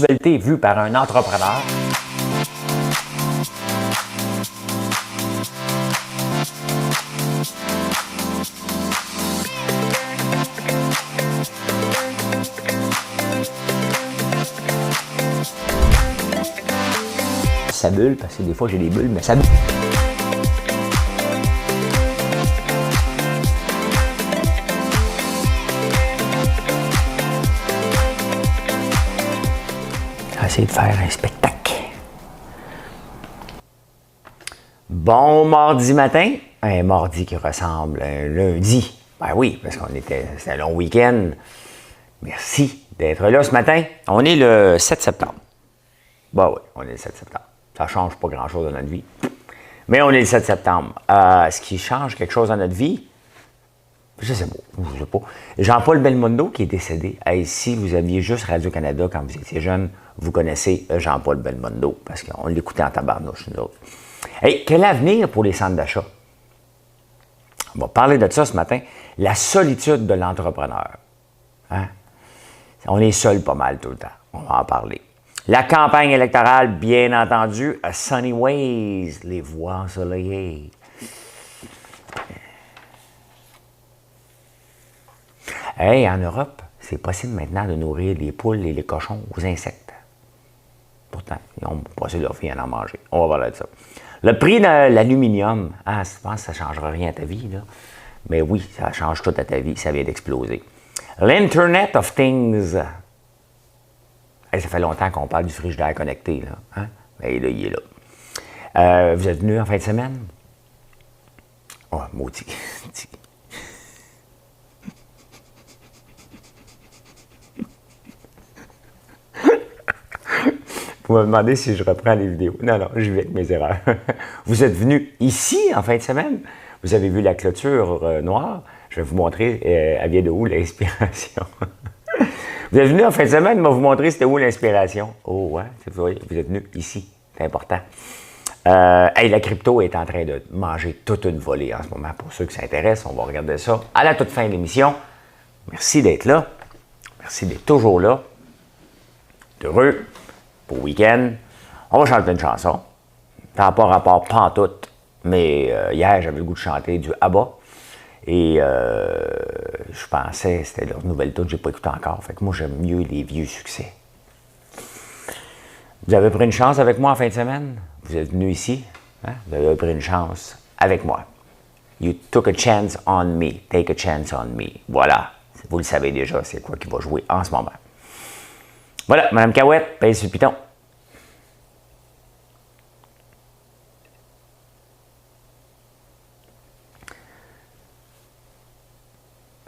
Actualité vue par un entrepreneur. Ça bulle, parce que des fois j'ai des bulles, mais ça bulle. Essayer de faire un spectacle. Bon mardi matin, un mardi qui ressemble à un lundi. Ben oui, parce c'était un long week-end. Merci d'être là ce matin. On est le 7 septembre. Ben oui, on est le 7 septembre. Ça ne change pas grand-chose dans notre vie. Mais on est le 7 septembre. Ce qui change quelque chose dans notre vie, je sais pas. Jean-Paul Belmondo qui est décédé. Hey, si vous aviez juste Radio-Canada quand vous étiez jeune, vous connaissez Jean-Paul Belmondo parce qu'on l'écoutait en tabarnouche, nous autres. Hey, quel avenir pour les centres d'achat? On va parler de ça ce matin. La solitude de l'entrepreneur. Hein? On est seul pas mal tout le temps. On va en parler. La campagne électorale, bien entendu. Sunny Ways, les voies ensoleillées. Hey, en Europe, c'est possible maintenant de nourrir les poules et les cochons aux insectes. Pourtant, ils ont passé leur vie à en manger. On va parler de ça. Le prix de l'aluminium, je pense que ça ne changera rien à ta vie, là. Mais oui, ça change tout à ta vie, ça vient d'exploser. L'Internet of Things. Hey, ça fait longtemps qu'on parle du frigidaire connecté, là. Hein? Ben, là, il est là. Vous êtes venus en fin de semaine? Oh, maudit. Vous me demandez si je reprends les vidéos. Non, je vais avec mes erreurs. Vous êtes venus ici en fin de semaine. Vous avez vu la clôture noire. Je vais vous montrer, elle vient de où l'inspiration. Vous êtes venus en fin de semaine, je vais vous montrer c'était où l'inspiration. Oh, ouais, vous êtes venus ici. C'est important. La crypto est en train de manger toute une volée en ce moment. Pour ceux qui s'intéressent, on va regarder ça à la toute fin de l'émission. Merci d'être là. Merci d'être toujours là. Heureux. Pour week-end. On va chanter une chanson. Ça n'a pas rapport pantoute, mais hier, j'avais le goût de chanter du ABBA. Et je pensais, c'était leur nouvelle tune, je n'ai pas écouté encore. Fait que moi, j'aime mieux les vieux succès. Vous avez pris une chance avec moi en fin de semaine? Vous êtes venus ici? Hein? Vous avez pris une chance avec moi. You took a chance on me. Take a chance on me. Voilà. Vous le savez déjà, c'est quoi qui va jouer en ce moment. Voilà, Mme Cahouette, pèse sur le piton.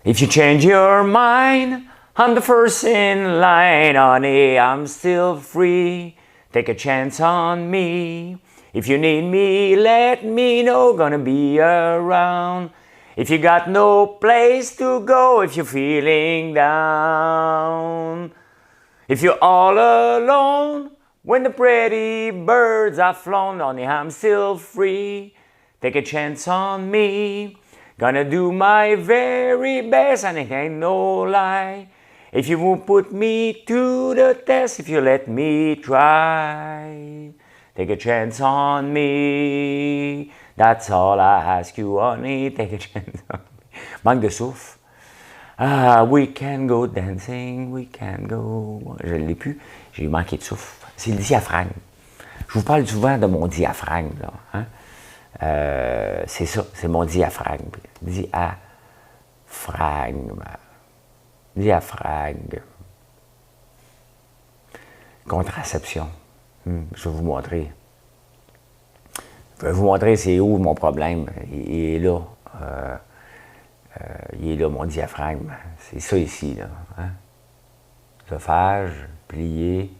If you change your mind, I'm the first in line, honey, I'm still free. Take a chance on me. If you need me, let me know, gonna be around. If you got no place to go, if you're feeling down. If you're all alone, when the pretty birds are flown, honey, I'm still free. Take a chance on me. Gonna do my very best, and it ain't no lie. If you won't put me to the test, if you let me try. Take a chance on me. That's all I ask you, honey. Take a chance on me. Manque de souffle. We can go dancing, we can go... Je ne l'ai plus, j'ai manqué de souffle. C'est le diaphragme. Je vous parle souvent de mon diaphragme, là. Hein? C'est ça, c'est mon diaphragme. Diaphragme. Contraception. Je vais vous montrer. Je vais vous montrer c'est où mon problème. Il est là. Il est là, mon diaphragme. C'est ça ici, là. Hein? Oesophage, plié.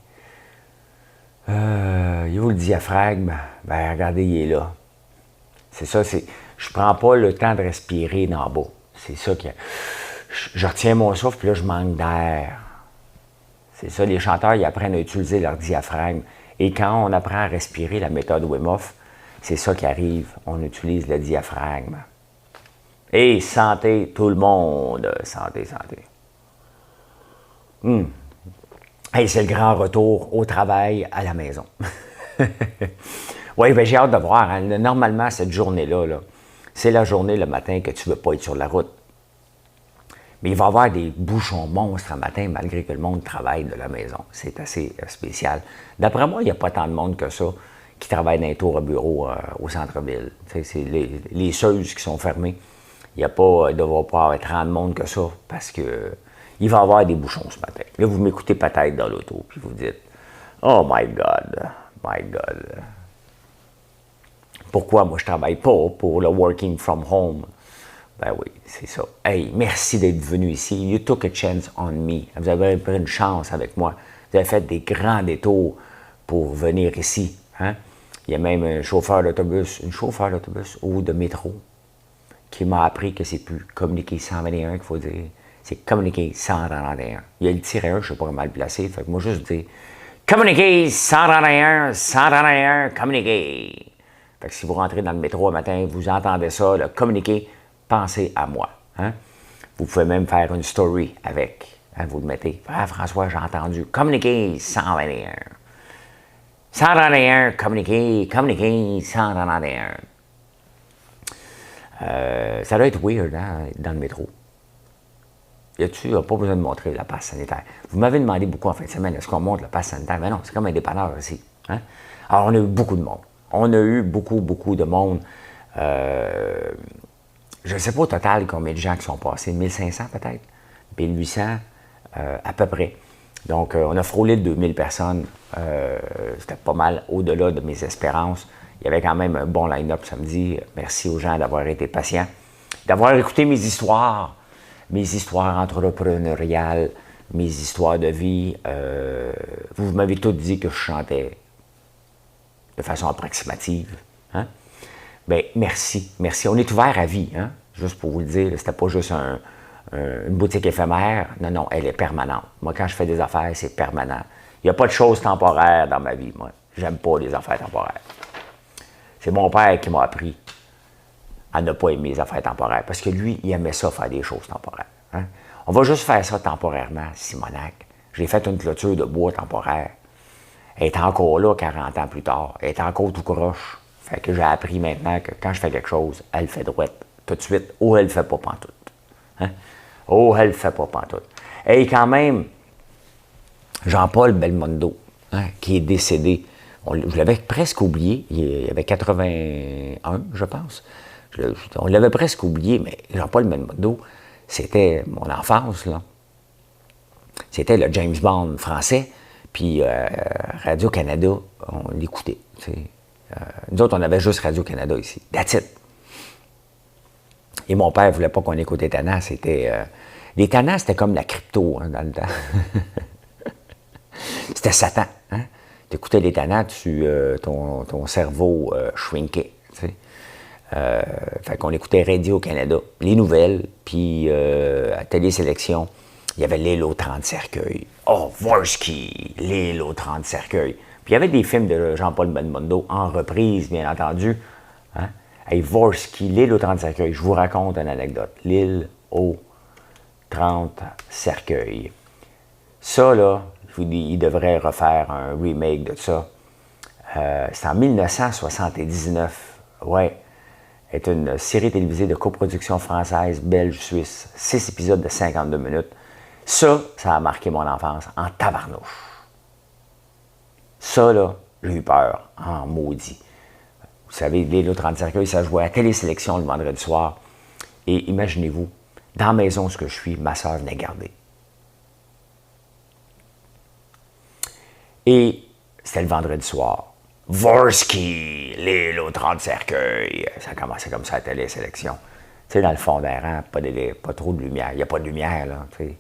Il est où le diaphragme? Ben, regardez, il est là. C'est ça, je prends pas le temps de respirer d'en bas. C'est ça que... Je retiens mon souffle, puis là, je manque d'air. C'est ça, les chanteurs, ils apprennent à utiliser leur diaphragme. Et quand on apprend à respirer la méthode Wim Hof, c'est ça qui arrive. On utilise le diaphragme. Et santé, tout le monde. Santé. Hey, c'est le grand retour au travail, à la maison. Oui, ben j'ai hâte de voir. Hein. Normalement, cette journée-là, là, c'est la journée le matin que tu ne veux pas être sur la route. Mais il va y avoir des bouchons monstres le matin, malgré que le monde travaille de la maison. C'est assez spécial. D'après moi, il n'y a pas tant de monde que ça qui travaille dans les tours à bureau au centre-ville. C'est les Seuses qui sont fermées. Il ne devrait pas avoir tant de monde que ça parce que il va y avoir des bouchons ce matin. Là, vous m'écoutez peut-être dans l'auto, puis vous dites « Oh my God, my God. » Pourquoi moi je travaille pas pour le working from home? Ben oui, c'est ça. Hey, merci d'être venu ici. You took a chance on me. Vous avez pris une chance avec moi. Vous avez fait des grands détours pour venir ici. Hein? Il y a même un chauffeur d'autobus, une chauffeur d'autobus ou de métro qui m'a appris que c'est plus communiquer 121 qu'il faut dire. C'est communiquer 131. Il y a le tiré 1, je ne sais pas comment le placer. Fait que moi, juste dire communiquer 131, 131, communiquer. Fait que si vous rentrez dans le métro un matin, vous entendez ça, le communiquer, pensez à moi. Hein? Vous pouvez même faire une story avec. Hein? Vous le mettez. Ah, François, j'ai entendu. Communiquer 121. 131, communiquer, communiquer 131. Ça doit être weird hein, dans le métro. Tu n'as pas besoin de montrer la passe sanitaire. Vous m'avez demandé beaucoup en fin de semaine, est-ce qu'on montre la passe sanitaire? Mais non, c'est comme un dépanneur ici. Hein? Alors, on a eu beaucoup de monde. On a eu beaucoup de monde. Je ne sais pas au total combien de gens qui sont passés, 1500 peut-être, 1800 à peu près. Donc, on a frôlé 2000 personnes. C'était pas mal au-delà de mes espérances. Il y avait quand même un bon line-up samedi. Merci aux gens d'avoir été patients, d'avoir écouté mes histoires entrepreneuriales, mes histoires de vie. Vous m'avez tous dit que je chantais de façon approximative. Hein? Bien, merci. On est ouvert à vie, hein? Juste pour vous le dire. C'était pas juste une boutique éphémère. Non, elle est permanente. Moi, quand je fais des affaires, c'est permanent. Il n'y a pas de choses temporaires dans ma vie, moi. J'aime pas les affaires temporaires. C'est mon père qui m'a appris à ne pas aimer les affaires temporaires. Parce que lui, il aimait ça, faire des choses temporaires. Hein? On va juste faire ça temporairement, Simonac. J'ai fait une clôture de bois temporaire. Elle est encore là 40 ans plus tard. Elle est encore tout croche. Fait que j'ai appris maintenant que quand je fais quelque chose, elle le fait droite tout de suite, ou elle le fait pas pantoute. Hein? Oh, elle le fait pas pantoute. Et quand même, Jean-Paul Belmondo, hein, qui est décédé, je l'avais presque oublié, il avait 81, je pense. On l'avait presque oublié, mais Jean-Paul Belmondo, c'était mon enfance, là. C'était le James Bond français, puis Radio-Canada, on l'écoutait. Nous autres, on avait juste Radio-Canada ici. That's it. Et mon père ne voulait pas qu'on écoute les tannants. Les tannants, c'était comme la crypto hein, dans le temps. C'était Satan. Hein? Tu écoutais les tannants, ton cerveau shrinkait. Fait qu'on écoutait Radio-Canada, les nouvelles, puis à Télé-Sélection, il y avait L'île aux 30 cercueils. Oh, Vorsky, L'île aux 30 cercueils. Puis il y avait des films de Jean-Paul Belmondo en reprise, bien entendu. Hein? Hey, Vorsky, L'île aux 30 cercueils. Je vous raconte une anecdote. L'île aux 30 cercueils. Ça, là, je vous dis, il devrait refaire un remake de ça. C'est en 1979. Ouais. C'est une série télévisée de coproduction française, belge, suisse. 6 épisodes de 52 minutes. Ça a marqué mon enfance en tabarnouche. Ça, là, j'ai eu peur, en maudit. Vous savez, L'île aux 30 cercueils, ça jouait à Télé-Sélection le vendredi soir. Et imaginez-vous, dans la maison où je suis, ma soeur venait garder. Et c'était le vendredi soir. Vorsky, L'île aux 30 cercueils. Ça commençait comme ça à Télé-Sélection. Tu sais, dans le fond d'un rang, pas trop de lumière. Il n'y a pas de lumière, là, tu sais.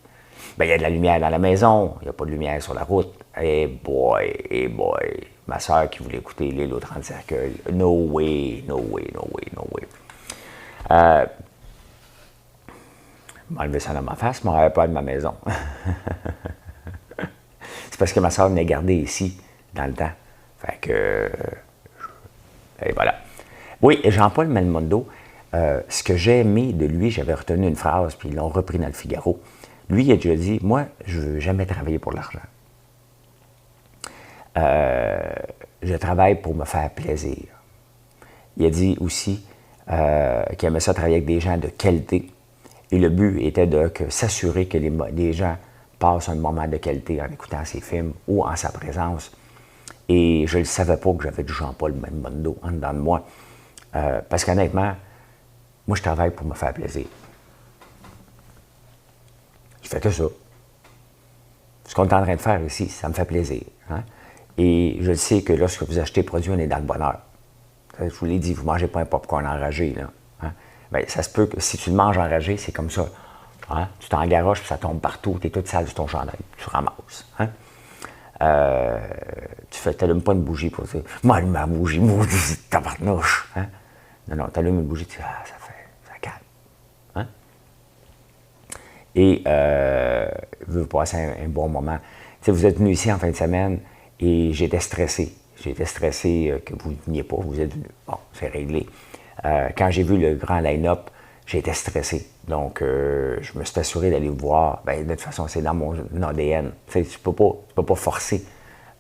Ben, il y a de la lumière dans la maison, il n'y a pas de lumière sur la route. Eh boy, ma soeur qui voulait écouter L'île aux 30 cercueils. No way. M'enlever ça dans ma face, mais on n'avait pas de ma maison. C'est parce que ma soeur venait garder ici, dans le temps. Fait que... et voilà. Oui, Jean-Paul Belmondo, ce que j'ai aimé de lui, j'avais retenu une phrase, puis ils l'ont repris dans le Figaro. Lui, il a déjà dit, moi, je ne veux jamais travailler pour l'argent. je travaille pour me faire plaisir. Il a dit aussi qu'il aimait ça travailler avec des gens de qualité. Et le but était de s'assurer que les gens passent un moment de qualité en écoutant ses films ou en sa présence. Et je ne savais pas que j'avais du Jean-Paul Belmondo en dedans de moi. Parce qu'honnêtement, moi, je travaille pour me faire plaisir. Je fais que ça. Ce qu'on est en train de faire ici, ça me fait plaisir. Hein? Et je sais que lorsque vous achetez des produits, on est dans le bonheur. Je vous l'ai dit, vous ne mangez pas un popcorn enragé. Là, hein? Bien, ça se peut que si tu le manges enragé, c'est comme ça. Hein? Tu t'engaroches, puis ça tombe partout, tu es toute sale sur ton chandail, tu ramasses. Hein? Tu n'allumes pas une bougie pour dire « Moi, ma bougie, maudit tabarnouche! Hein? » Non, non, tu allumes une bougie, tu dis « Ah, ça calme. » Hein? Et vous passez un bon moment. Tu sais, vous êtes venu ici en fin de semaine et j'étais stressé. J'étais stressé que vous ne veniez pas, vous êtes venu. Bon, c'est réglé. Quand j'ai vu le grand line-up, j'étais stressé. Donc, je me suis assuré d'aller vous voir. Bien, de toute façon, c'est dans mon ADN. Tu ne peux pas forcer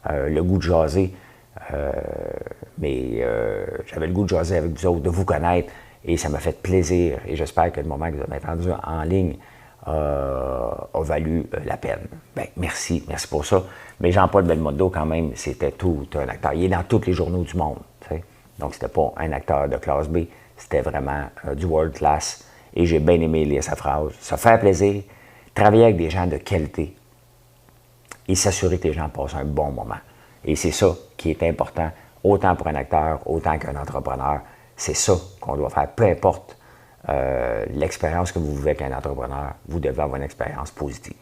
le goût de jaser. Mais j'avais le goût de jaser avec vous autres, de vous connaître. Et ça m'a fait plaisir. Et j'espère que le moment que vous avez entendu en ligne a valu la peine. Bien, merci pour ça. Mais Jean-Paul Belmondo, quand même, c'était tout un acteur. Il est dans tous les journaux du monde. Tu sais. Donc, c'était pas un acteur de classe B. C'était vraiment du world class. Et j'ai bien aimé lire sa phrase. Se faire plaisir, travailler avec des gens de qualité et s'assurer que les gens passent un bon moment. Et c'est ça qui est important, autant pour un acteur, autant qu'un entrepreneur. C'est ça qu'on doit faire, peu importe l'expérience que vous vivez avec un entrepreneur, vous devez avoir une expérience positive.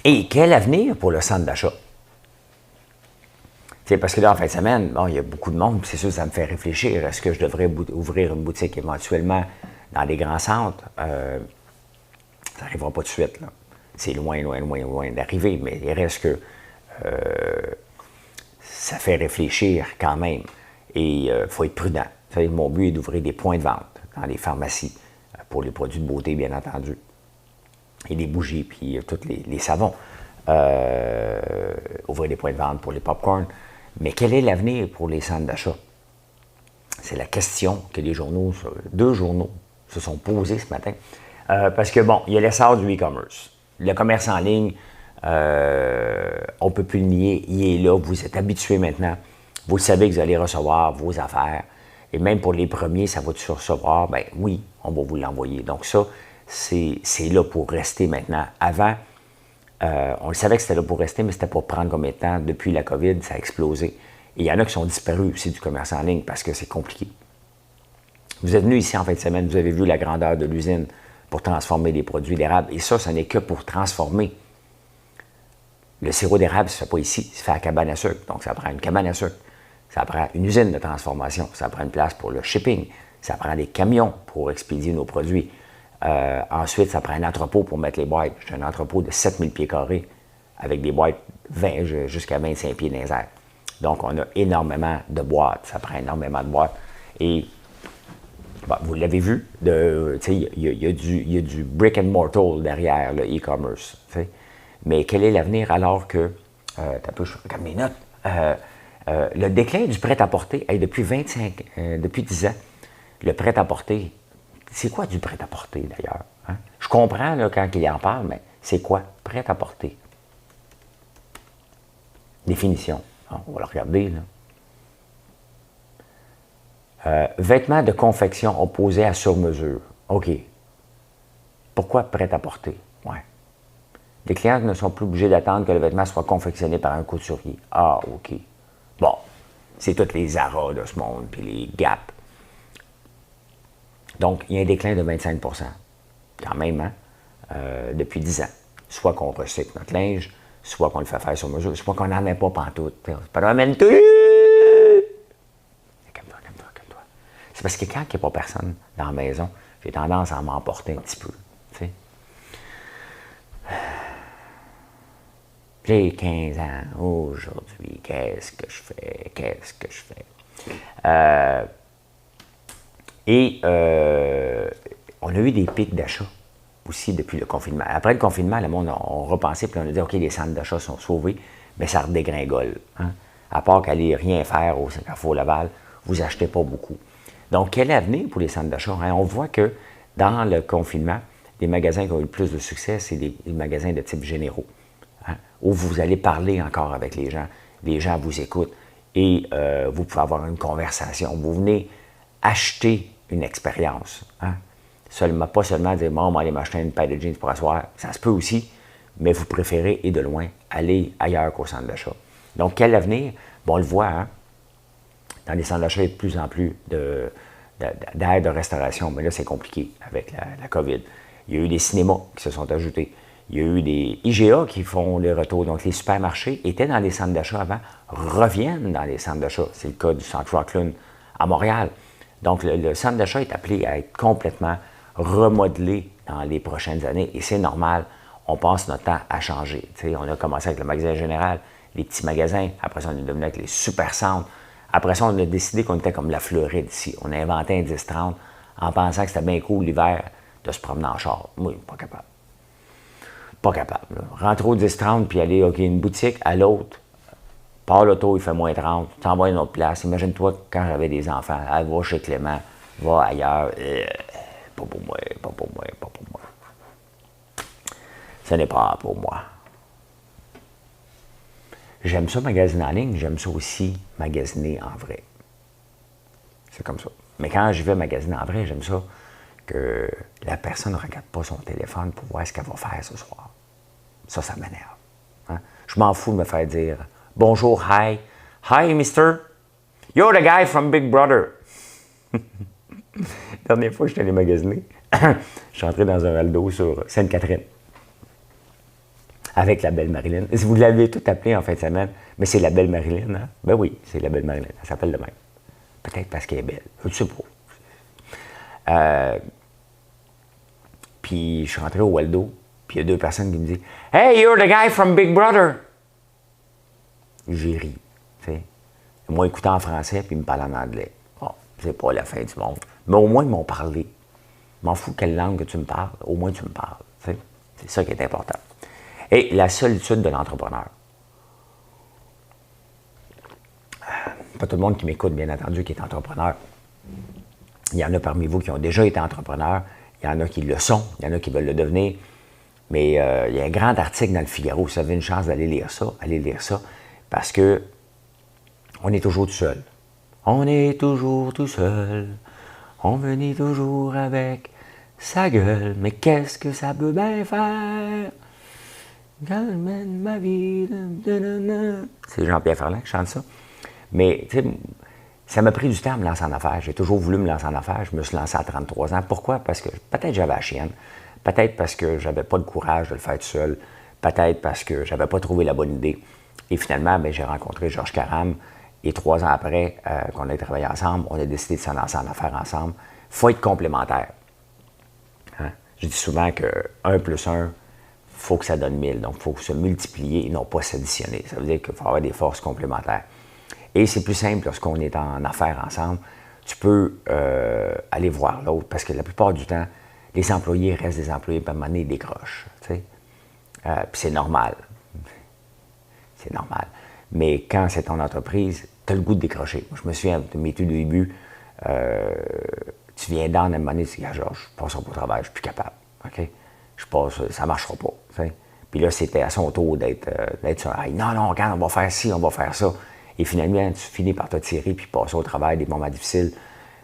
Et quel avenir pour le centre d'achat? C'est parce que là, en fin de semaine, bon, il y a beaucoup de monde, c'est sûr, ça me fait réfléchir. Est-ce que je devrais ouvrir une boutique éventuellement dans des grands centres? Ça n'arrivera pas tout de suite, là. C'est loin d'arriver, mais il reste que ça fait réfléchir quand même. Et il faut être prudent. Mon but est d'ouvrir des points de vente dans les pharmacies pour les produits de beauté, bien entendu, et des bougies, puis tous les savons. Ouvrir des points de vente pour les pop-corn. Mais quel est l'avenir pour les centres d'achat? C'est la question que les journaux, 2 journaux, se sont posés ce matin. Parce que, bon, il y a l'essor du e-commerce. Le commerce en ligne, on ne peut plus le nier, il est là, vous êtes habitués maintenant. Vous savez que vous allez recevoir vos affaires. Et même pour les premiers, ça va-tu recevoir? Bien oui, on va vous l'envoyer. Donc ça, c'est là pour rester maintenant. Avant, on le savait que c'était là pour rester, mais c'était pour prendre combien de temps? Depuis la COVID, ça a explosé. Et il y en a qui sont disparus aussi du commerce en ligne parce que c'est compliqué. Vous êtes venu ici en fin de semaine, vous avez vu la grandeur de l'usine pour transformer des produits d'érable. Et ça n'est que pour transformer. Le sirop d'érable, ça ne se fait pas ici, ça se fait à cabane à sucre. Donc, ça prend une cabane à sucre. Ça prend une usine de transformation. Ça prend une place pour le shipping. Ça prend des camions pour expédier nos produits. Ensuite, ça prend un entrepôt pour mettre les boîtes. J'ai un entrepôt de 7000 pieds carrés avec des boîtes jusqu'à 25 pieds dans les airs. Donc, on a énormément de boîtes. Ça prend énormément de boîtes. Et bon, vous l'avez vu, il y a du brick and mortar derrière le e-commerce. Mais quel est l'avenir alors que, je regarde mes notes, le déclin du prêt-à-porter, depuis 10 ans, le prêt-à-porter, c'est quoi du prêt-à-porter d'ailleurs? Hein? Je comprends là, quand il en parle, mais c'est quoi prêt-à-porter? Définition. On va le regarder. Là. Vêtements de confection opposés à sur-mesure. OK. Pourquoi prêt-à-porter? Ouais. Les clients ne sont plus obligés d'attendre que le vêtement soit confectionné par un couturier. Ah, OK. Bon, c'est toutes les Zara de ce monde, puis les Gap. Donc, il y a un déclin de 25 quand même, hein, depuis 10 ans. Soit qu'on recycle notre linge, soit qu'on le fait faire sur mesure, soit qu'on n'en met pas pantoute. C'est pas ramène tout. Calme-toi. C'est parce que quand il n'y a pas personne dans la maison, j'ai tendance à m'emporter un petit peu. T'sais. J'ai 15 ans aujourd'hui, qu'est-ce que je fais? On a eu des pics d'achat. aussi depuis le confinement. Après le confinement, le monde a repensé, puis on a dit, OK, les centres d'achat sont sauvés, mais ça redégringole. Hein? À part qu'aller rien faire au Carrefour Laval, vous achetez pas beaucoup. Donc, quel avenir pour les centres d'achat? Hein? On voit que dans le confinement, les magasins qui ont eu le plus de succès, c'est les magasins de type généraux, hein? Où vous allez parler encore avec les gens vous écoutent et vous pouvez avoir une conversation. Vous venez acheter une expérience. Hein? Pas seulement dire, bon, on va aller m'acheter une paire de jeans pour asseoir, ça se peut aussi, mais vous préférez, et de loin, aller ailleurs qu'au centre d'achat. Donc, quel avenir? Bon, on le voit, hein? Dans les centres d'achat, il y a de plus en plus d'aires de restauration, mais là, c'est compliqué avec la COVID. Il y a eu des cinémas qui se sont ajoutés. Il y a eu des IGA qui font le retour. Donc, les supermarchés étaient dans les centres d'achat avant, reviennent dans les centres d'achat. C'est le cas du Centre Rockland à Montréal. Donc, le centre d'achat est appelé à être complètement remodelé dans les prochaines années et c'est normal. On passe notre temps à changer. T'sais, on a commencé avec le magasin général, les petits magasins. Après ça, on est devenu avec les super centres. Après ça, on a décidé qu'on était comme la Floride ici. On a inventé un 10-30 en pensant que c'était bien cool l'hiver de se promener en char. Moi, pas capable. Pas capable. Là. Rentrer au 10-30 puis aller, OK, une boutique à l'autre. Par l'auto, il fait moins 30. Tu t'envoies à une autre place. Imagine-toi quand j'avais des enfants. Ah, va chez Clément, va ailleurs. Pas pour moi, pas pour moi, pas pour moi. Ce n'est pas pour moi. J'aime ça magasiner en ligne, j'aime ça aussi magasiner en vrai. C'est comme ça. Mais quand je vais magasiner en vrai, j'aime ça que la personne ne regarde pas son téléphone pour voir ce qu'elle va faire ce soir. Ça m'énerve. Hein? Je m'en fous de me faire dire « Bonjour, hi. Hi, mister. You're the guy from Big Brother. » La dernière fois que je suis allé magasiner, je suis entré dans un Aldo sur Sainte-Catherine avec la belle Marilyn. Vous l'avez tout appelée en fin de semaine, mais c'est la belle Marilyn, hein? Ben oui, c'est la belle Marilyn. Elle s'appelle de même. Peut-être parce qu'elle est belle. Je ne sais pas. Puis je suis rentré au Aldo, puis il y a deux personnes qui me disent « Hey, you're the guy from Big Brother. » J'ai ri. T'sais. Ils m'ont écouté en français, puis ils me parlent en anglais. Bon, c'est pas la fin du monde. Mais au moins, ils m'ont parlé. Je m'en fous quelle langue que tu me parles, au moins tu me parles. T'sais. C'est ça qui est important. Et la solitude de l'entrepreneur. Pas tout le monde qui m'écoute, bien entendu, qui est entrepreneur. Il y en a parmi vous qui ont déjà été entrepreneurs. Il y en a qui le sont. Il y en a qui veulent le devenir. Mais il y a un grand article dans le Figaro. Si vous avez une chance d'aller lire ça, allez lire ça. Parce que on est toujours tout seul. On est toujours tout seul. On venait toujours avec sa gueule. Mais qu'est-ce que ça peut bien faire? Quand je mène ma vie. C'est Jean-Pierre Ferland qui chante ça. Mais, tu sais, ça m'a pris du temps à me lancer en affaires. J'ai toujours voulu me lancer en affaires. Je me suis lancé à 33 ans. Pourquoi? Parce que peut-être j'avais la chienne. Peut-être parce que j'avais pas le courage de le faire tout seul. Peut-être parce que j'avais pas trouvé la bonne idée. Et finalement, bien, j'ai rencontré Georges Caram. Et 3 ans après qu'on ait travaillé ensemble, on a décidé de se lancer en affaires ensemble. Il faut être complémentaire. Hein? Je dis souvent que 1 plus 1, il faut que ça donne 1000. Donc, il faut se multiplier et non pas s'additionner. Ça veut dire qu'il faut avoir des forces complémentaires. Et c'est plus simple lorsqu'on est en affaires ensemble. Tu peux aller voir l'autre parce que la plupart du temps, les employés restent des employés, puis à un moment donné, ils décrochent. Puis c'est normal. C'est normal. Mais quand c'est ton entreprise, tu as le goût de décrocher. Moi, je me souviens de mes tout débuts, tu viens dans à un moment donné, tu dis, ah, Georges, je passe pas au travail, je suis plus capable. OK? Ça ne marchera pas. T'sais. Puis là, c'était à son tour d'être sur un non, non, regarde, on va faire ci, on va faire ça. Et finalement, tu finis par te tirer puis passer au travail des moments difficiles.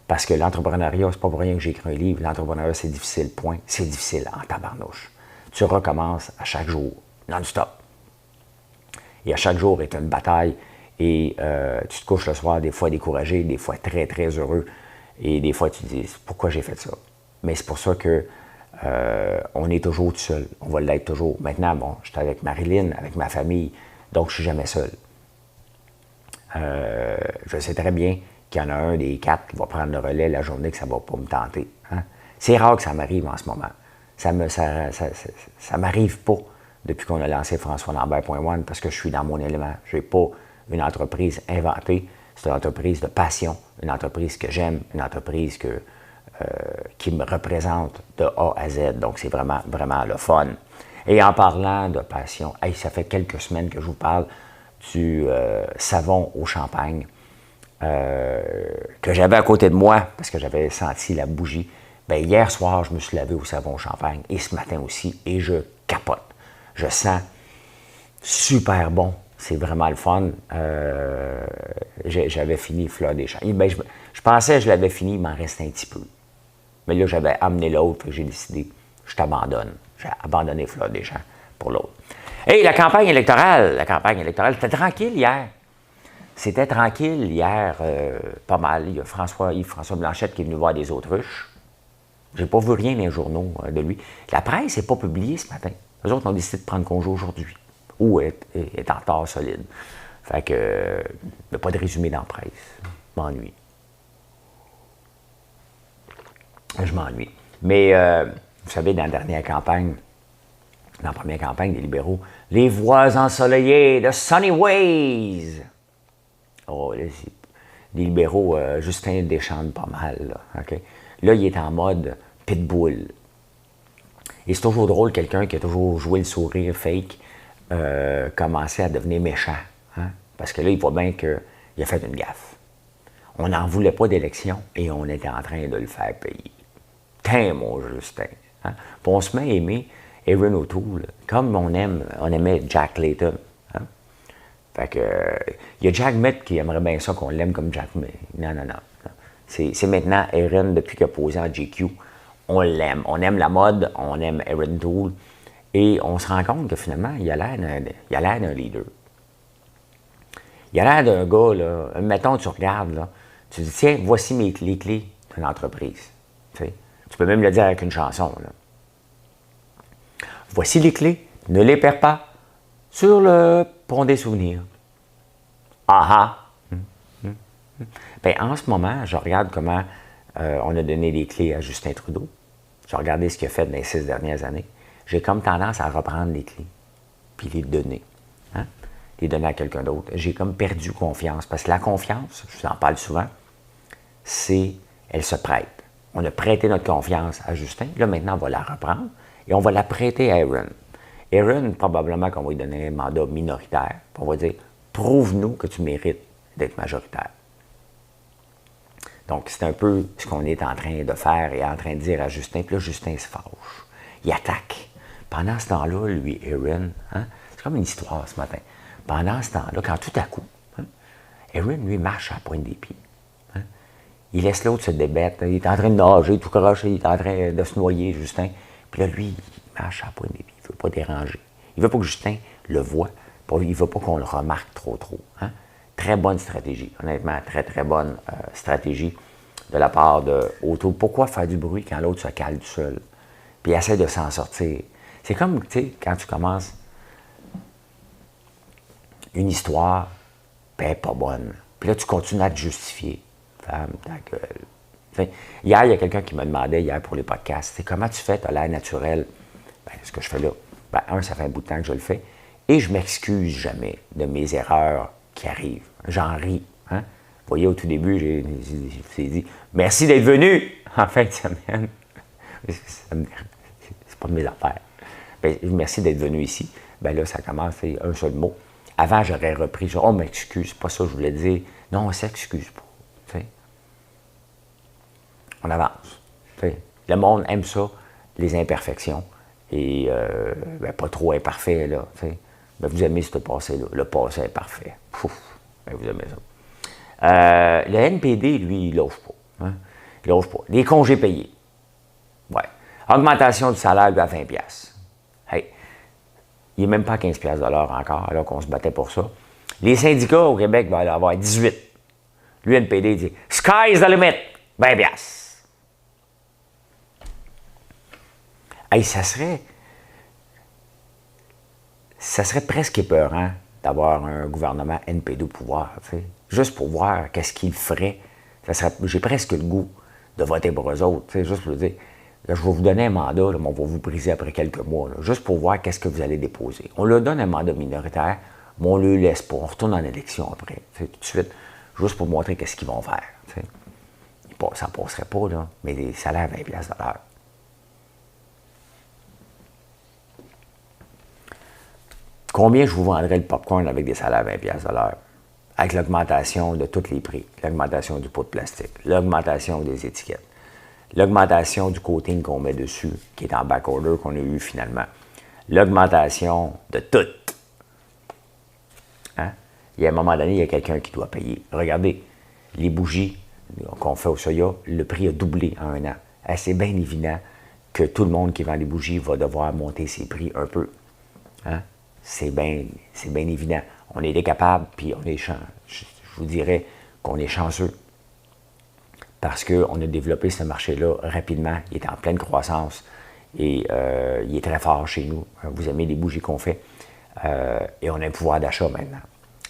Parce que l'entrepreneuriat, c'est pas pour rien que j'ai écrit un livre. L'entrepreneuriat, c'est difficile, point. C'est difficile en tabarnouche. Tu recommences à chaque jour, non-stop. Et à chaque jour est une bataille. Et tu te couches le soir, des fois découragé, des fois très, très heureux. Et des fois, tu te dis, pourquoi j'ai fait ça? Mais c'est pour ça que on est toujours tout seul. On va l'être toujours. Maintenant, bon, je suis avec Marilyn, avec ma famille, donc je ne suis jamais seul. Je sais très bien qu'il y en a un des 4 qui va prendre le relais la journée que ça ne va pas me tenter. Hein? C'est rare que ça m'arrive en ce moment. Ça m'arrive pas depuis qu'on a lancé FrançoisLambert.one parce que je suis dans mon élément. Je n'ai pas une entreprise inventée. C'est une entreprise de passion, une entreprise que j'aime, une entreprise que qui me représente de A à Z. Donc, c'est vraiment, vraiment le fun. Et en parlant de passion, hey, ça fait quelques semaines que je vous parle du savon au champagne que j'avais à côté de moi parce que j'avais senti la bougie. Bien, hier soir, je me suis lavé au savon au champagne et ce matin aussi, et je capote. Je sens super bon. C'est vraiment le fun. J'avais fini Fleur des Champs. Ben, je pensais que je l'avais fini, il m'en restait un petit peu. Mais là, j'avais amené l'autre, j'ai décidé, je t'abandonne. J'ai abandonné Fleur des Champs pour l'autre. Et la campagne électorale, c'était tranquille hier. C'était tranquille hier, pas mal. Il y a François Blanchette qui est venu voir des autruches. J'ai pas vu rien dans les journaux de lui. La presse n'est pas publiée ce matin. Les autres ont décidé de prendre congé aujourd'hui. Ou est en retard solide. Fait que, il n'y a pas de résumé dans la presse. Je m'ennuie. Je m'ennuie. Mais, vous savez, dans la dernière campagne, dans la première campagne des libéraux, les voies ensoleillées de Sunny Ways. Oh, là, les libéraux, Justin déchante pas mal. Là, okay? Là, il est en mode pitbull. Et c'est toujours drôle, quelqu'un qui a toujours joué le sourire fake, commençait à devenir méchant. Hein? Parce que là, il voit bien qu'il a fait une gaffe. On n'en voulait pas d'élection et on était en train de le faire payer. Tiens, mon Justin. Hein? Puis on se met à aimer Erin O'Toole, comme on aimait Jack Layton. Hein? Fait que, il y a Jack Mitt qui aimerait bien ça qu'on l'aime comme Jack Mitt. Non. C'est maintenant Erin, depuis qu'il a posé en GQ. On l'aime. On aime la mode, on aime Erin O'Toole. Et on se rend compte que finalement, il a l'air d'un leader. Il a l'air d'un gars, là, mettons, tu regardes, là, tu dis, tiens, voici les clés d'une entreprise. Tu sais, tu peux même le dire avec une chanson. Là. Voici les clés, ne les perds pas, sur le pont des souvenirs. Ah ah! Bien, en ce moment, je regarde comment on a donné les clés à Justin Trudeau. J'ai regardé ce qu'il a fait dans les 6 dernières années. J'ai comme tendance à reprendre les clés, puis les donner. Hein? Les donner à quelqu'un d'autre. J'ai comme perdu confiance. Parce que la confiance, je vous en parle souvent, elle se prête. On a prêté notre confiance à Justin. Là, maintenant, on va la reprendre et on va la prêter à Erin. Erin, probablement qu'on va lui donner un mandat minoritaire. On va dire, prouve-nous que tu mérites d'être majoritaire. Donc, c'est un peu ce qu'on est en train de faire et en train de dire à Justin. Puis là, Justin se fâche. Il attaque. Pendant ce temps-là, lui, Erin, hein, c'est comme une histoire ce matin. Pendant ce temps-là, quand tout à coup, hein, Erin, lui, marche à la pointe des pieds. Hein, il laisse l'autre se débattre. Il est en train de nager, tout croche, il est en train de se noyer, Justin. Puis là, lui, il marche à la pointe des pieds. Il ne veut pas déranger. Il ne veut pas que Justin le voie. Il ne veut pas qu'on le remarque trop. Hein. Très bonne stratégie. Honnêtement, très, très bonne stratégie de la part de O'Toole. Pourquoi faire du bruit quand l'autre se cale tout seul? Puis il essaie de s'en sortir. C'est comme, tu sais, quand tu commences une histoire, puis elle n'est pas bonne. Puis là, tu continues à te justifier. Femme, ta gueule. T'sais, hier, il y a quelqu'un qui me demandait, hier pour les podcasts, c'est comment tu fais, tu as l'air naturel? Bien, ce que je fais là, ça fait un bout de temps que je le fais, et je m'excuse jamais de mes erreurs qui arrivent. J'en ris. Hein? Vous voyez, au tout début, j'ai dit « Merci d'être venu en fin de semaine. » C'est pas de mes affaires. Bien, merci d'être venu ici. Bien là, ça commence, c'est un seul mot. Avant, j'aurais repris, oh, m'excuse, c'est pas ça que je voulais dire. Non, on s'excuse pas. T'sais. On avance. T'sais. Le monde aime ça, les imperfections. Et pas trop imparfait, là. Ben, vous aimez ce passé-là. Le passé est parfait. Ben, vous aimez ça. Le NPD, lui, il lâche pas. Hein? Il lâche pas. Les congés payés. Ouais. Augmentation du salaire à 20$. Hey, il n'est même pas à 15$ encore, alors qu'on se battait pour ça. Les syndicats au Québec vont avoir 18. L'UNPD dit « Sky's the limit! 20$. » Hey, ça serait presque épeurant d'avoir un gouvernement NPD au pouvoir, t'sais. Juste pour voir qu'est-ce qu'ils feraient. J'ai presque le goût de voter pour eux autres, t'sais, juste pour dire, là, je vais vous donner un mandat, là, mais on va vous briser après quelques mois, là, juste pour voir qu'est-ce que vous allez déposer. On leur donne un mandat minoritaire, mais on ne le laisse pas. On retourne en élection après, tout de suite, juste pour montrer qu'est-ce qu'ils vont faire. T'sais. ça ne passerait pas, là, mais des salaires à 20$ de l'heure. Combien je vous vendrais le popcorn avec des salaires à 20$ de l'heure? Avec l'augmentation de tous les prix, l'augmentation du pot de plastique, l'augmentation des étiquettes, l'augmentation du coating qu'on met dessus, qui est en backorder, qu'on a eu finalement, l'augmentation de tout. Hein? Il y a un moment donné, il y a quelqu'un qui doit payer. Regardez, les bougies qu'on fait au soya, le prix a doublé en un an. C'est bien évident que tout le monde qui vend des bougies va devoir monter ses prix un peu. Hein? C'est bien évident. On est capable, puis on est je vous dirais qu'on est chanceux parce qu'on a développé ce marché-là rapidement. Il est en pleine croissance et il est très fort chez nous. Vous aimez les bougies qu'on fait et on a un pouvoir d'achat maintenant.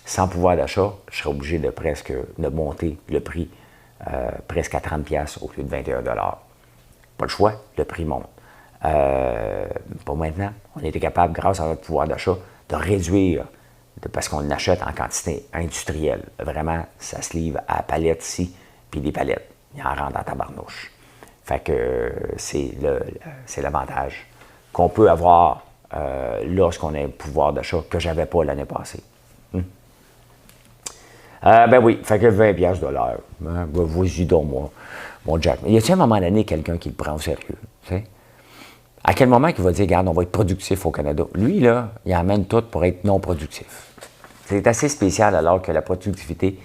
Sans pouvoir d'achat, je serais obligé de monter le prix presque à 30$ au lieu de 21$. Pas le choix, le prix monte. Pas maintenant. On était capable, grâce à notre pouvoir d'achat, de réduire, parce qu'on achète en quantité industrielle. Vraiment, ça se livre à palettes ici, puis des palettes. Il en rentre dans ta barnouche. Fait que c'est l'avantage qu'on peut avoir lorsqu'on a un pouvoir d'achat que je n'avais pas l'année passée. Ben oui, fait que 20$ de l'heure. Hein, vas-y donc, moi, mon Jack. Y a-t-il un moment donné quelqu'un qui le prend au sérieux? T'sais? À quel moment il va dire, regarde, on va être productif au Canada? Lui, là, il emmène tout pour être non productif. C'est assez spécial alors que la productivité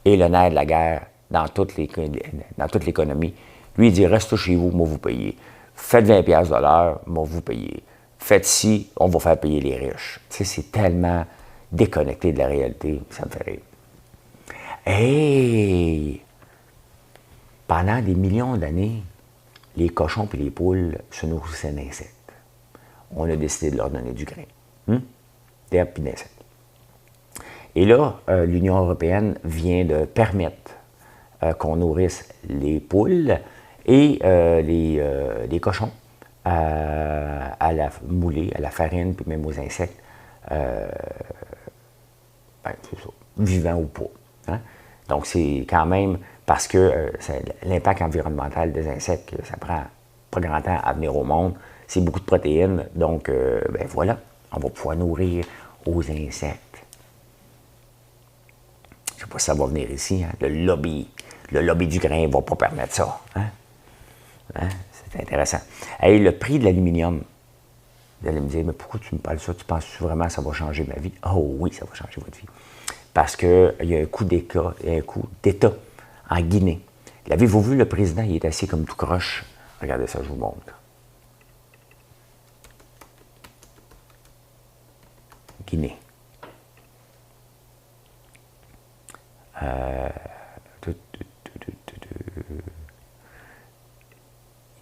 est le nerf de la guerre dans toute l'économie. Lui, il dit, reste chez vous, moi vous payez. Faites 20$ de l'heure, moi vous payez. Faites ci, on va faire payer les riches. Tu sais, c'est tellement déconnecté de la réalité, ça me fait rire. Hey! Pendant des millions d'années, les cochons et les poules se nourrissaient d'insectes. On a décidé de leur donner du grain. D'herbes et d'insectes. Et là, l'Union européenne vient de permettre qu'on nourrisse les poules et les cochons à la moulée, à la farine, puis même aux insectes, c'est ça, vivants ou pas. Hein? Donc, c'est quand même parce que l'impact environnemental des insectes, ça prend pas grand temps à venir au monde. C'est beaucoup de protéines. Donc, ben voilà, on va pouvoir nourrir aux insectes. Je ne sais pas si ça va venir ici. Hein? Le lobby du grain ne va pas permettre ça. Hein? Hein? C'est intéressant. Hey, le prix de l'aluminium. Vous allez me dire, mais pourquoi tu me parles de ça? Tu penses vraiment que ça va changer ma vie? Oh oui, ça va changer votre vie. Parce qu'il y a un coup d'État en Guinée. L'avez-vous vu, le président, il est assis comme tout croche. Regardez ça, je vous montre. Guinée.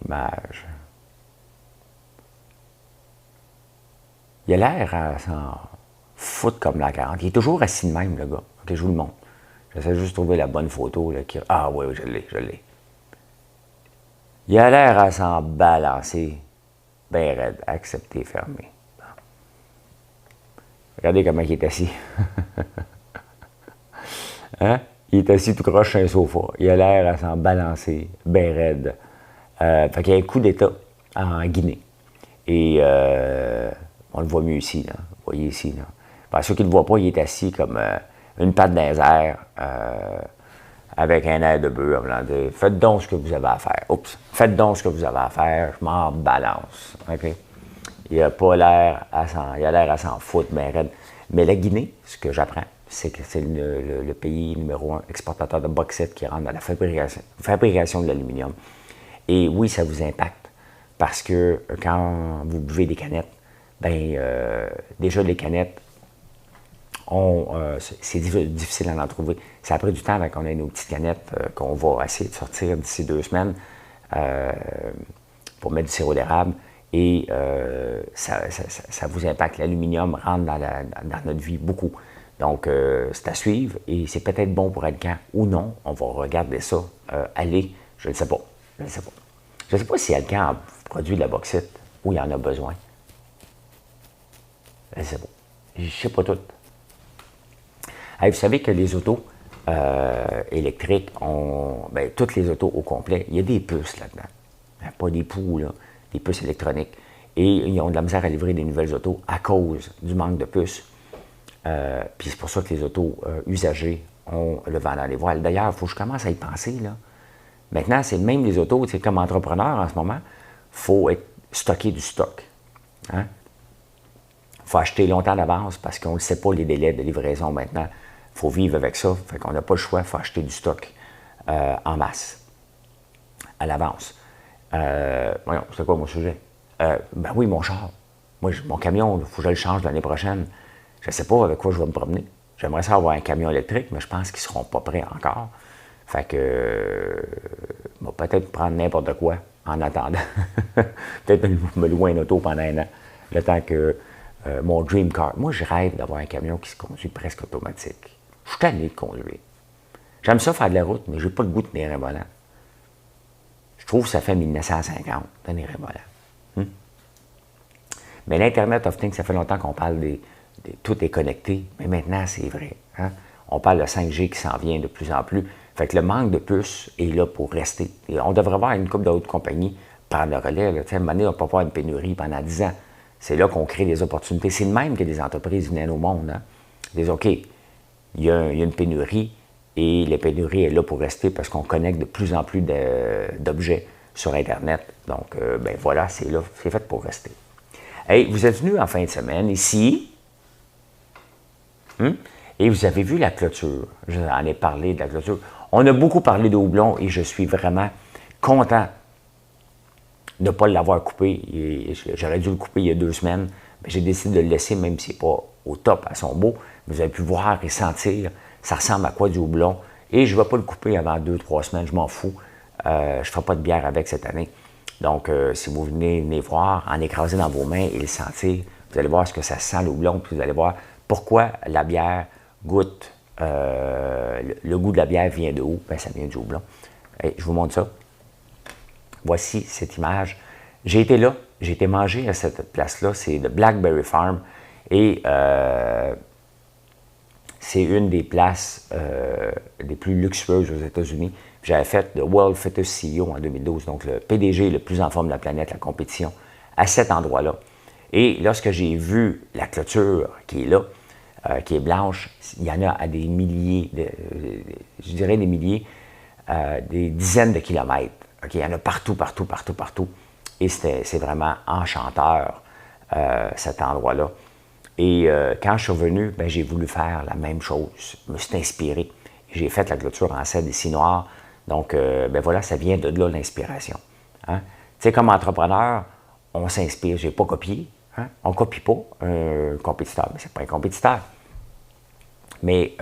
Image. Il a l'air à s'en foutre comme la 40. Il est toujours assis de même, le gars. OK, je vous le montre. J'essaie juste de trouver la bonne photo. Là, Ah oui, je l'ai. Il a l'air à s'en balancer. Ben raide. Accepter, fermer. Bon. Regardez comment il est assis. Hein? Il est assis tout croche sur un sofa. Il a l'air à s'en balancer. Ben raide. Fait qu'il y a un coup d'État en Guinée. Et on le voit mieux ici, là. Vous voyez ici, là. Pour ceux qui ne le voient pas, il est assis comme une patte dans les airs, avec un air de bœuf. Faites donc ce que vous avez à faire. Oups. Faites donc ce que vous avez à faire. Je m'en balance. Okay? Il n'a pas l'air à s'en foutre, ben raide. Mais la Guinée, ce que j'apprends, c'est que c'est le pays numéro 1 exportateur de bauxite qui rentre dans la fabrication de l'aluminium. Et oui, ça vous impacte. Parce que quand vous buvez des canettes, déjà les canettes, c'est difficile d'en trouver. Ça a pris du temps avant qu'on ait nos petites canettes qu'on va essayer de sortir d'ici 2 semaines pour mettre du sirop d'érable. Et ça vous impacte. L'aluminium rentre dans notre vie beaucoup. Donc, c'est à suivre et c'est peut-être bon pour Alcan ou non. On va regarder ça. Aller, je ne sais pas. Je ne sais pas si Alcan produit de la bauxite ou il en a besoin. Je ne sais pas. Je ne sais pas tout. Hey, vous savez que les autos, électriques, toutes les autos au complet, il y a des puces là-dedans. Pas des poux, là, des puces électroniques. Et ils ont de la misère à livrer des nouvelles autos à cause du manque de puces. Puis c'est pour ça que les autos usagées ont le vent dans les voiles. D'ailleurs, il faut que je commence à y penser, là. Maintenant, c'est même les autos, c'est comme entrepreneur en ce moment, il faut stocker du stock. Hein? Il faut acheter longtemps d'avance parce qu'on ne sait pas les délais de livraison maintenant. Il faut vivre avec ça. Fait qu'on n'a pas le choix, il faut acheter du stock en masse, à l'avance. Voyons, c'est quoi mon sujet? Ben oui, mon char. Moi, mon camion, il faut que je le change l'année prochaine. Je ne sais pas avec quoi je vais me promener. J'aimerais ça avoir un camion électrique, mais je pense qu'ils ne seront pas prêts encore. Fait que, peut-être prendre n'importe quoi en attendant. Peut-être me louer une auto pendant un an, le temps que mon dream car. Moi, je rêve d'avoir un camion qui se conduit presque automatique. Je suis tanné de conduire. J'aime ça faire de la route, mais je n'ai pas le goût de tenir un volant. Je trouve que ça fait 1950, tenir un volant. Mais l'Internet of Things, ça fait longtemps qu'on parle tout est connecté, mais maintenant, c'est vrai. Hein? On parle de 5G qui s'en vient de plus en plus. Fait que le manque de puces est là pour rester. Et on devrait voir une couple d'autres compagnies prendre le relais. À un moment donné, on ne peut pas avoir une pénurie pendant 10 ans. C'est là qu'on crée des opportunités. C'est le même que des entreprises viennent au monde. Hein? Ils disent, OK, il y a une pénurie et la pénurie est là pour rester parce qu'on connecte de plus en plus d'objets sur Internet. Donc, voilà, c'est là, c'est fait pour rester. Hey, vous êtes venu en fin de semaine ici, et vous avez vu la clôture. J'en ai parlé de la clôture. On a beaucoup parlé de houblon et je suis vraiment content de ne pas l'avoir coupé. J'aurais dû le couper il y a 2 semaines, mais j'ai décidé de le laisser, même si ce n'est pas au top, à son beau. Vous avez pu voir et sentir, ça ressemble à quoi du houblon. Et je ne vais pas le couper avant 2-3 semaines, je m'en fous. Je ne ferai pas de bière avec cette année. Donc, si vous venez voir, en écraser dans vos mains et le sentir, vous allez voir ce que ça sent, le houblon, puis vous allez voir pourquoi la bière goûte. Le goût de la bière vient de où? Ben, ça vient du houblon. Et je vous montre ça. Voici cette image. J'ai été là, j'ai été manger à cette place-là, c'est le Blackberry Farm. Et c'est une des places les plus luxueuses aux États-Unis. J'avais fait le World Fittest CEO en 2012, donc le PDG le plus en forme de la planète, la compétition, à cet endroit-là. Et lorsque j'ai vu la clôture qui est là, qui est blanche, il y en a à des milliers, je dirais des milliers, des dizaines de kilomètres. Okay? Il y en a partout, partout, partout, partout. Et c'est vraiment enchanteur, cet endroit-là. Et quand je suis revenu, j'ai voulu faire la même chose. Je me suis inspiré. J'ai fait la clôture en cèdre ici noir. Donc, voilà, ça vient de là l'inspiration. Hein? Tu sais, comme entrepreneur, on s'inspire. Je n'ai pas copié. Hein? On ne copie pas un compétiteur. Mais ce n'est pas un compétiteur. Mais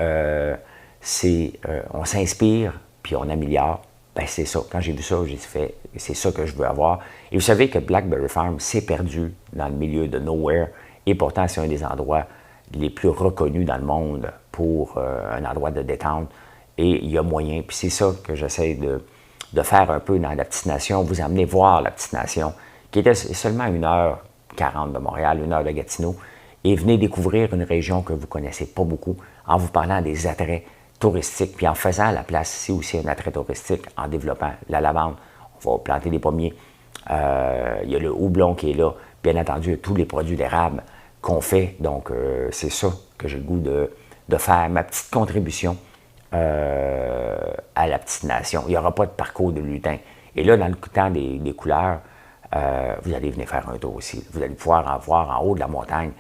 on s'inspire, puis on améliore. C'est ça. Quand j'ai vu ça, j'ai fait, c'est ça que je veux avoir. Et vous savez que Blackberry Farm s'est perdu dans le milieu de nowhere. Et pourtant, c'est un des endroits les plus reconnus dans le monde pour un endroit de détente. Et il y a moyen. Puis c'est ça que j'essaie de faire un peu dans la petite nation, vous amener voir la petite nation, qui était seulement 1h40 de Montréal, 1 heure de Gatineau. Et venez découvrir une région que vous ne connaissez pas beaucoup en vous parlant des attraits touristiques, puis en faisant la place ici aussi un attrait touristique, en développant la lavande. On va planter des pommiers. Il y a le houblon qui est là. Bien entendu, tous les produits d'érable qu'on fait. Donc, c'est ça que j'ai le goût de faire, ma petite contribution à la petite nation. Il n'y aura pas de parcours de lutin. Et là, dans le temps des couleurs, vous allez venir faire un tour aussi. Vous allez pouvoir en voir en haut de la montagne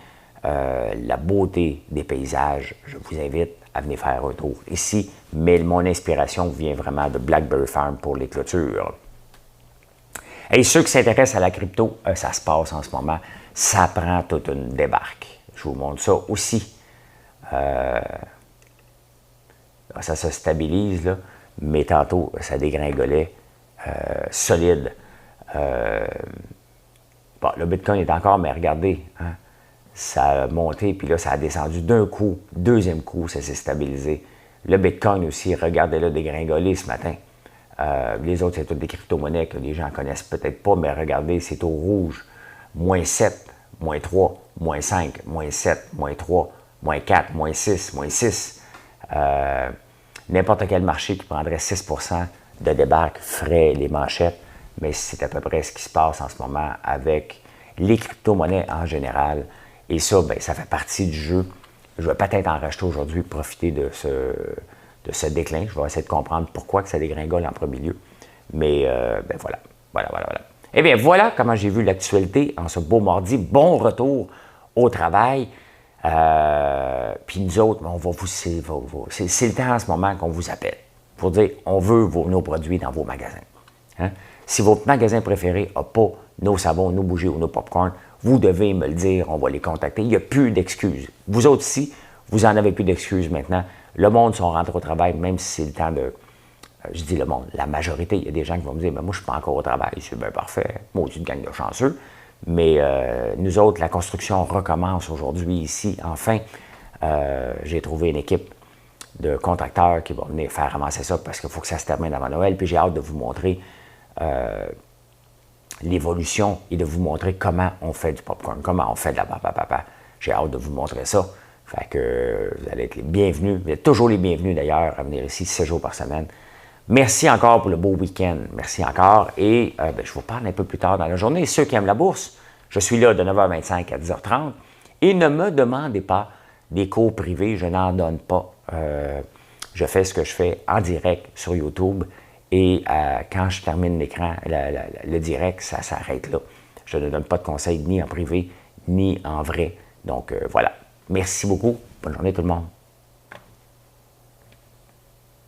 la beauté des paysages. Je vous invite à venir faire un tour ici. Mais mon inspiration vient vraiment de Blackberry Farm pour les clôtures. Et ceux qui s'intéressent à la crypto, ça se passe en ce moment. Ça prend toute une débarque. Je vous montre ça aussi. Ça se stabilise, là, mais tantôt, ça dégringolait solide. Le Bitcoin est encore, mais regardez, hein, ça a monté, puis là, ça a descendu d'un coup. Deuxième coup, ça s'est stabilisé. Le Bitcoin aussi, regardez-le dégringoler ce matin. Les autres, c'est toutes des crypto-monnaies que les gens connaissent peut-être pas, mais regardez, c'est au rouge. Moins 7, moins 3, moins 5, moins 7, moins 3, moins 4, moins 6, moins 6. N'importe quel marché qui prendrait 6% de débarque ferait les manchettes, mais c'est à peu près ce qui se passe en ce moment avec les crypto-monnaies en général. Et ça, ben, ça fait partie du jeu. Je vais peut-être en racheter aujourd'hui, profiter de ce déclin. Je vais essayer de comprendre pourquoi que ça dégringole en premier lieu. Mais ben voilà. Eh bien, voilà comment j'ai vu l'actualité en ce beau mardi. Bon retour au travail. Puis nous autres, on va c'est le temps en ce moment qu'on vous appelle pour dire on veut nos produits dans vos magasins. Hein? Si votre magasin préféré n'a pas nos savons, nos bougies ou nos popcorn, vous devez me le dire, on va les contacter. Il n'y a plus d'excuses. Vous autres ici, vous n'en avez plus d'excuses maintenant. Le monde sont rentrés au travail, même si c'est le temps de... je dis le monde, la majorité, il y a des gens qui vont me dire, mais moi, je ne suis pas encore au travail. C'est bien parfait. Moi, je suis une gang de chanceux. Mais nous autres, la construction recommence aujourd'hui ici. Enfin, j'ai trouvé une équipe de contracteurs qui vont venir faire ramasser ça parce qu'il faut que ça se termine avant Noël. Puis j'ai hâte de vous montrer l'évolution et de vous montrer comment on fait du popcorn, comment on fait de la papa. J'ai hâte de vous montrer ça. Fait que vous allez être les bienvenus. Vous êtes toujours les bienvenus d'ailleurs à venir ici 7 jours par semaine. Merci encore pour le beau week-end. Merci encore. Et je vous parle un peu plus tard dans la journée. Ceux qui aiment la bourse, je suis là de 9h25 à 10h30. Et ne me demandez pas des cours privés. Je n'en donne pas. Je fais ce que je fais en direct sur YouTube. Et quand je termine l'écran, le direct, ça s'arrête là. Je ne donne pas de conseils ni en privé, ni en vrai. Donc voilà. Merci beaucoup. Bonne journée tout le monde.